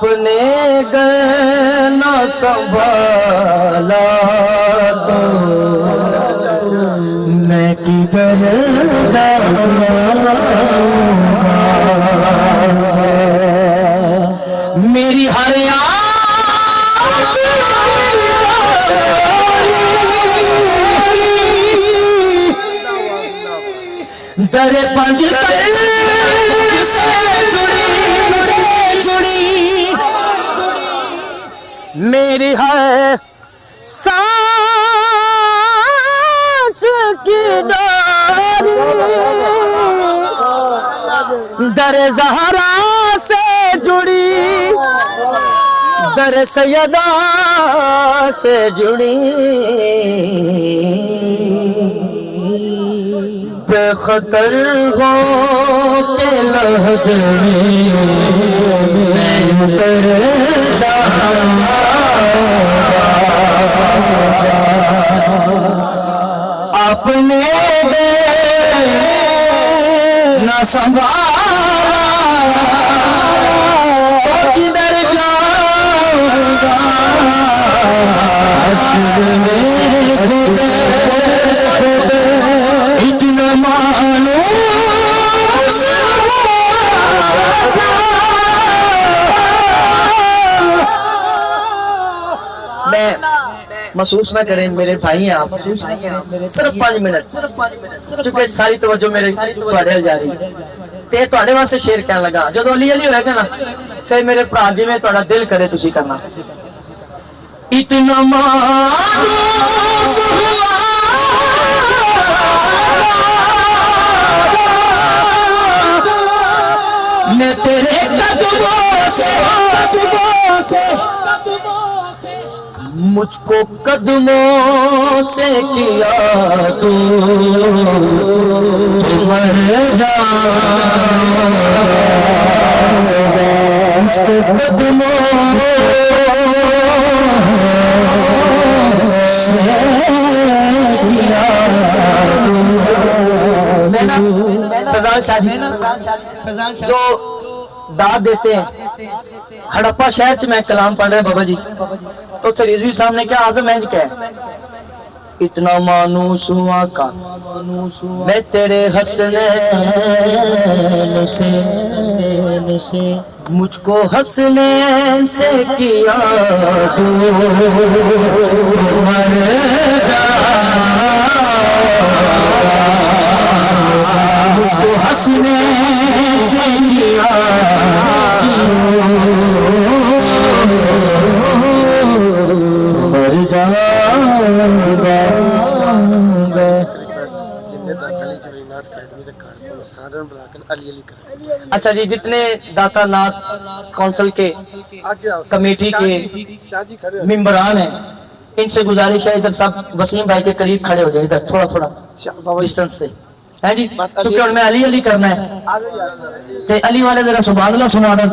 आपने घर न संभाला तो मैं किधर जाऊंगा। मेरी हर आस दरे पंज मेरी है सांस की डोरी दरे ज़हरा से जुड़ी, दरे सैयदा से जुड़ी। बेखतर हो के लहद में उतर जाऊंगा। अपने न संभाला तो किधर जाऊंगा। इतना मानो महसूस ना करें मेरे भाई हैं आप, सिर्फ 5 मिनट क्योंकि सारी तवज्जो मेरे तुहाडे जा रही ते तुहाडे वास्ते शेर कहन लगा। जो अली अली होएगा ना फिर मेरे भरा जिवें तुहाडा दिल करे तुसी करना। इतना मैं तेरे कदमों से मुझको कदमों से किया तू मर जाएगा। मुझको कदमों से किया तू। जो दाद देते हैं हड़प्पा शहर च मैं कलाम पढ़ रहा बाबा जी तो थे रिजवी साहब ने क्या आजम इंज क्या इतना मानूस हुआ का मैं तेरे हंसने से मुझको हंसने से किया तू मर जाएगा। मुझको हंसने से किया मर जाऊंगा। अच्छा जी, जितने दाता नाथ काउंसिल के कमेटी के मेंबरान हैं इनसे गुजारिश है इधर सब वसीम भाई के करीब खड़े हो जाए, इधर थोड़ा थोड़ा डिस्टेंस से है जी, क्योंकि मैं अली अली करना है ते अली वाले जरा सुभान अल्लाह सुना दो।